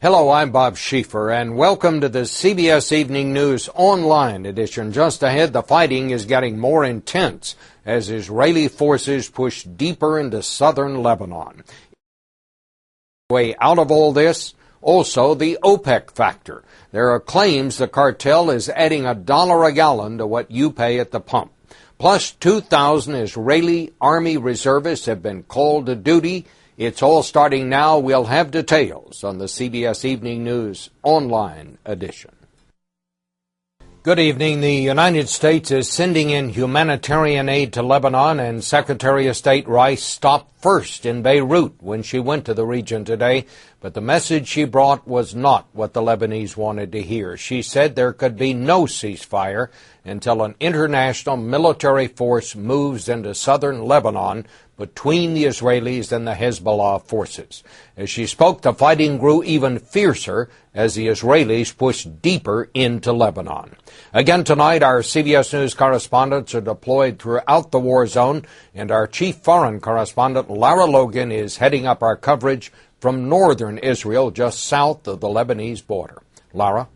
Hello, I'm Bob Schieffer, and welcome to the CBS Evening News online edition. Just ahead, the fighting is getting more intense as Israeli forces push deeper into southern Lebanon. Way out of all this, also the OPEC factor. There are claims the cartel is adding $1 a gallon to what you pay at the pump. Plus, 2,000 Israeli army reservists have been called to duty. It's all starting now. We'll have details on the CBS Evening News online edition. Good evening. The United States is sending in humanitarian aid to Lebanon, and Secretary of State Rice stopped first in Beirut when she went to the region today. But the message she brought was not what the Lebanese wanted to hear. She said there could be no ceasefire until an international military force moves into southern Lebanon between the Israelis and the Hezbollah forces. As she spoke, the fighting grew even fiercer as the Israelis pushed deeper into Lebanon. Again tonight, our CBS News correspondents are deployed throughout the war zone, and our chief foreign correspondent, Lara Logan, is heading up our coverage from northern Israel, just south of the Lebanese border. Lara?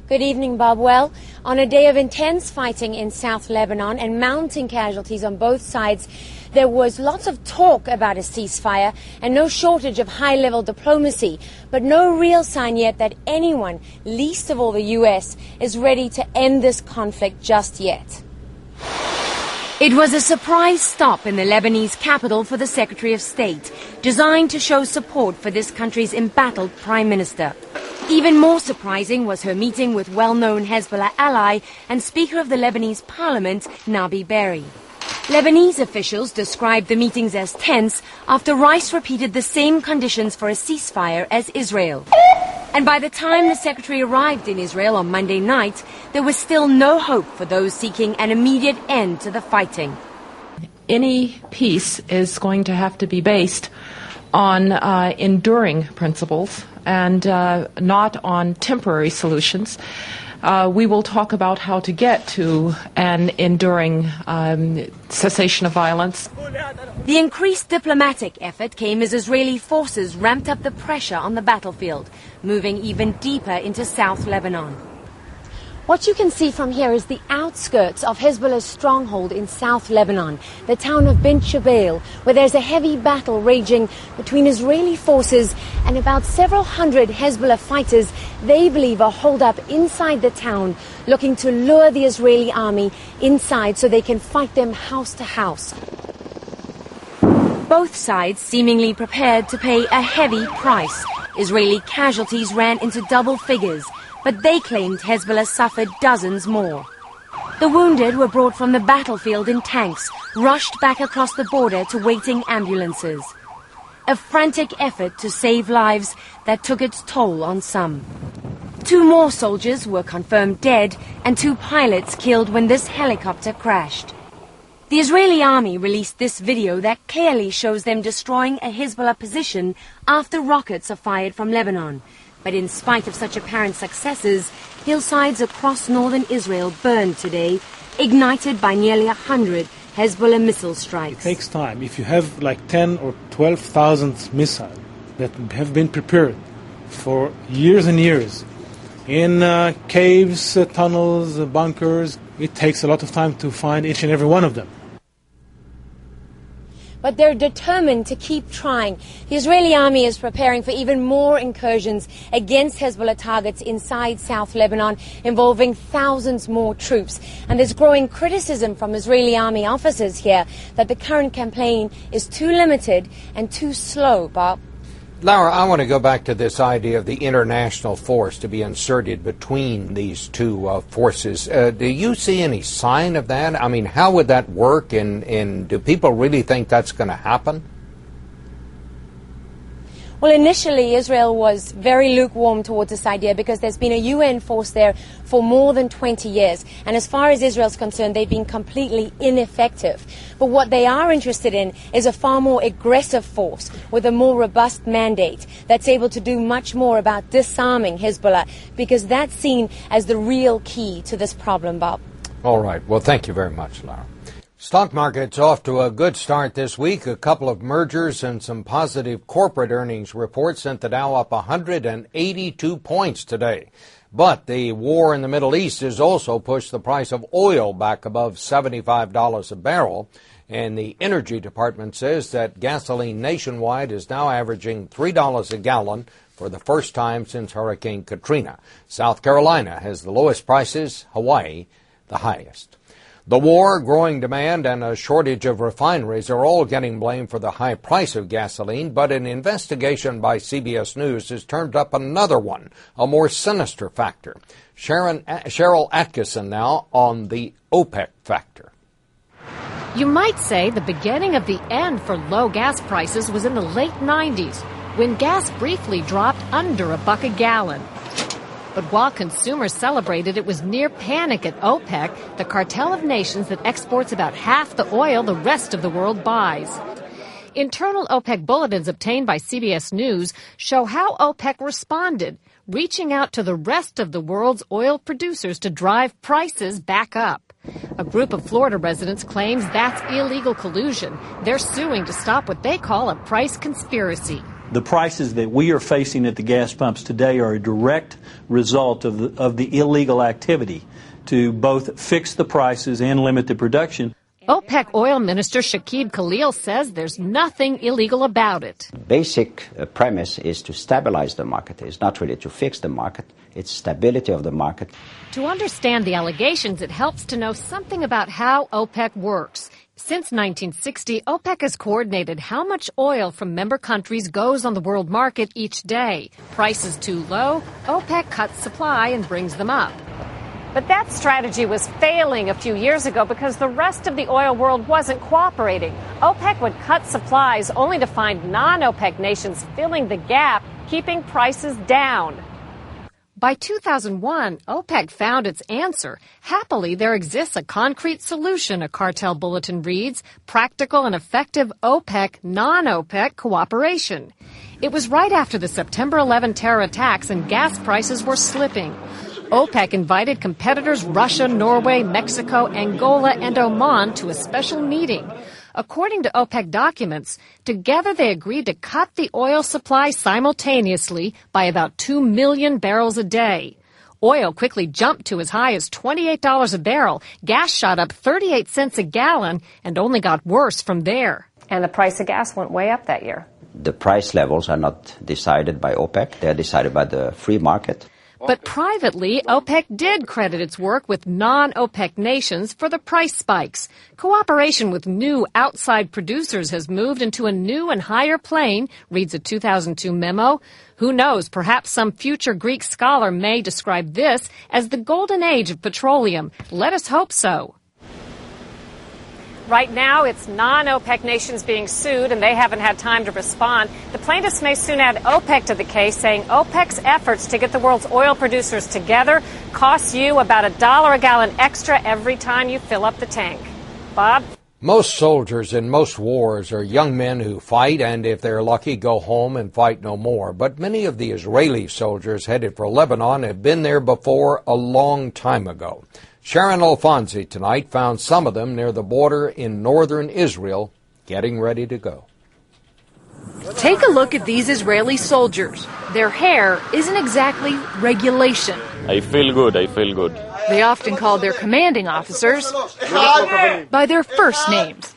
Good evening, Bob. Well, on a day of intense fighting in South Lebanon and mounting casualties on both sides, there was lots of talk about a ceasefire and no shortage of high-level diplomacy, but no real sign yet that anyone, least of all the U.S., is ready to end this conflict just yet. It was a surprise stop in the Lebanese capital for the Secretary of State, designed to show support for this country's embattled Prime Minister. Even more surprising was her meeting with well-known Hezbollah ally and Speaker of the Lebanese Parliament, Nabi Berri. Lebanese officials described the meetings as tense after Rice repeated the same conditions for a ceasefire as Israel. And by the time the secretary arrived in Israel on Monday night, there was still no hope for those seeking an immediate end to the fighting. Any peace is going to have to be based on enduring principles and not on temporary solutions. We will talk about how to get to an enduring cessation of violence. The increased diplomatic effort came as Israeli forces ramped up the pressure on the battlefield, moving even deeper into South Lebanon. What you can see from here is the outskirts of Hezbollah's stronghold in South Lebanon, the town of Bint Jbeil, where there's a heavy battle raging between Israeli forces and about several hundred Hezbollah fighters they believe are holed up inside the town, looking to lure the Israeli army inside so they can fight them house to house. Both sides seemingly prepared to pay a heavy price. Israeli casualties ran into double figures, but they claimed Hezbollah suffered dozens more. The wounded were brought from the battlefield in tanks, rushed back across the border to waiting ambulances. A frantic effort to save lives that took its toll on some. 2 more soldiers were confirmed dead and 2 pilots killed when this helicopter crashed. The Israeli army released this video that clearly shows them destroying a Hezbollah position after rockets are fired from Lebanon. But in spite of such apparent successes, hillsides across northern Israel burned today, ignited by nearly 100 Hezbollah missile strikes. It takes time. If you have like 10 or 12,000 missiles that have been prepared for years and years in caves, tunnels, bunkers, it takes a lot of time to find each and every one of them. But they're determined to keep trying. The Israeli army is preparing for even more incursions against Hezbollah targets inside South Lebanon, involving thousands more troops. And there's growing criticism from Israeli army officers here that the current campaign is too limited and too slow, Bob. Laura, I want to go back to this idea of the international force to be inserted between these two forces. Do you see any sign of that? I mean, how would that work, and do people really think that's going to happen? Well, initially, Israel was very lukewarm towards this idea because there's been a UN force there for more than 20 years. And as far as Israel's concerned, they've been completely ineffective. But what they are interested in is a far more aggressive force with a more robust mandate that's able to do much more about disarming Hezbollah, because that's seen as the real key to this problem, Bob. All right. Well, thank you very much, Laura. Stock market's off to a good start this week. A couple of mergers and some positive corporate earnings reports sent the Dow up 182 points today. But the war in the Middle East has also pushed the price of oil back above $75 a barrel. And the Energy Department says that gasoline nationwide is now averaging $3 a gallon for the first time since Hurricane Katrina. South Carolina has the lowest prices, Hawaii the highest. The war, growing demand, and a shortage of refineries are all getting blamed for the high price of gasoline, but an investigation by CBS News has turned up another one, a more sinister factor. Cheryl Atkinson now on the OPEC factor. You might say the beginning of the end for low gas prices was in the late 90s, when gas briefly dropped under $1 a gallon. But while consumers celebrated, it was near panic at OPEC, the cartel of nations that exports about half the oil the rest of the world buys. Internal OPEC bulletins obtained by CBS News show how OPEC responded, reaching out to the rest of the world's oil producers to drive prices back up. A group of Florida residents claims that's illegal collusion. They're suing to stop what they call a price conspiracy. The prices that we are facing at the gas pumps today are a direct result of the illegal activity to both fix the prices and limit the production. OPEC oil minister Shakib Khalil says there's nothing illegal about it. Basic premise is to stabilize the market. It's not really to fix the market. It's stability of the market. To understand the allegations, it helps to know something about how OPEC works. Since 1960, OPEC has coordinated how much oil from member countries goes on the world market each day. Prices too low, OPEC cuts supply and brings them up. But that strategy was failing a few years ago because the rest of the oil world wasn't cooperating. OPEC would cut supplies only to find non-OPEC nations filling the gap, keeping prices down. By 2001, OPEC found its answer. Happily, there exists a concrete solution, a cartel bulletin reads, practical and effective OPEC, non-OPEC cooperation. It was right after the September 11 terror attacks and gas prices were slipping. OPEC invited competitors Russia, Norway, Mexico, Angola, and Oman to a special meeting. According to OPEC documents, together they agreed to cut the oil supply simultaneously by about 2 million barrels a day. Oil quickly jumped to as high as $28 a barrel. Gas shot up 38 cents a gallon and only got worse from there. And the price of gas went way up that year. The price levels are not decided by OPEC. They are decided by the free market. But privately, OPEC did credit its work with non-OPEC nations for the price spikes. Cooperation with new outside producers has moved into a new and higher plane, reads a 2002 memo. Who knows, perhaps some future Greek scholar may describe this as the golden age of petroleum. Let us hope so. Right now, it's non-OPEC nations being sued, and they haven't had time to respond. The plaintiffs may soon add OPEC to the case, saying OPEC's efforts to get the world's oil producers together costs you about $1 a gallon extra every time you fill up the tank. Bob? Most soldiers in most wars are young men who fight and, if they're lucky, go home and fight no more. But many of the Israeli soldiers headed for Lebanon have been there before a long time ago. Sharon Alfonsi tonight found some of them near the border in northern Israel getting ready to go. Take a look at these Israeli soldiers. Their hair isn't exactly regulation. I feel good. They often call their commanding officers by their first names.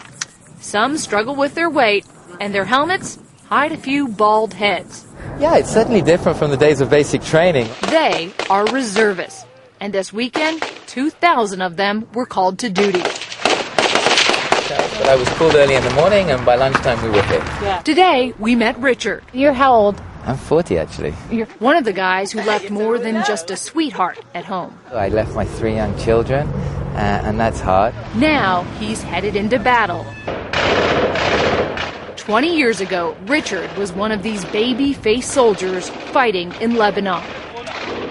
Some struggle with their weight, and their helmets hide a few bald heads. Yeah, it's certainly different from the days of basic training. They are reservists, and this weekend, 2,000 of them were called to duty. But I was called early in the morning, and by lunchtime we were here. Yeah. Today, we met Richard. You're how old? I'm 40, actually. You're one of the guys who left more than just a sweetheart at home. I left my 3 young children, and that's hard. Now, he's headed into battle. 20 years ago, Richard was one of these baby-faced soldiers fighting in Lebanon.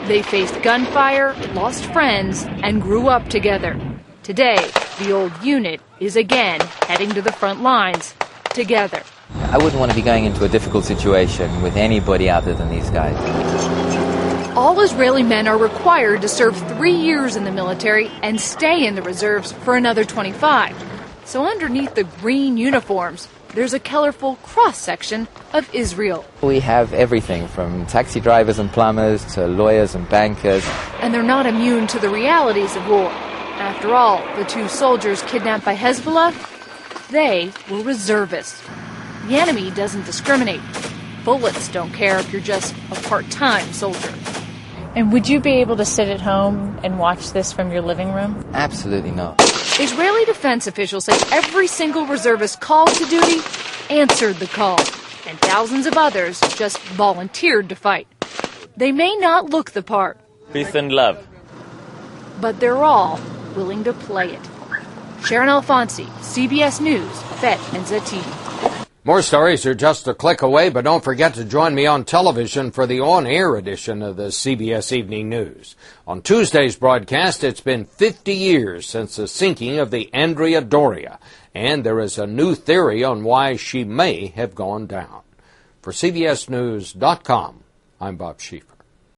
They faced gunfire, lost friends, and grew up together. Today, the old unit is again heading to the front lines together. I wouldn't want to be going into a difficult situation with anybody other than these guys. All Israeli men are required to serve 3 years in the military and stay in the reserves for another 25. So underneath the green uniforms, there's a colorful cross-section of Israel. We have everything from taxi drivers and plumbers to lawyers and bankers. And they're not immune to the realities of war. After all, the 2 soldiers kidnapped by Hezbollah, they were reservists. The enemy doesn't discriminate. Bullets don't care if you're just a part-time soldier. And would you be able to sit at home and watch this from your living room? Absolutely not. Israeli defense officials say every single reservist called to duty answered the call, and thousands of others just volunteered to fight. They may not look the part. Peace and love. But they're all willing to play it. Sharon Alfonsi, CBS News, FET and ZTV. More stories are just a click away, but don't forget to join me on television for the on-air edition of the CBS Evening News. On Tuesday's broadcast, it's been 50 years since the sinking of the Andrea Doria, and there is a new theory on why she may have gone down. For CBSNews.com, I'm Bob Schieffer.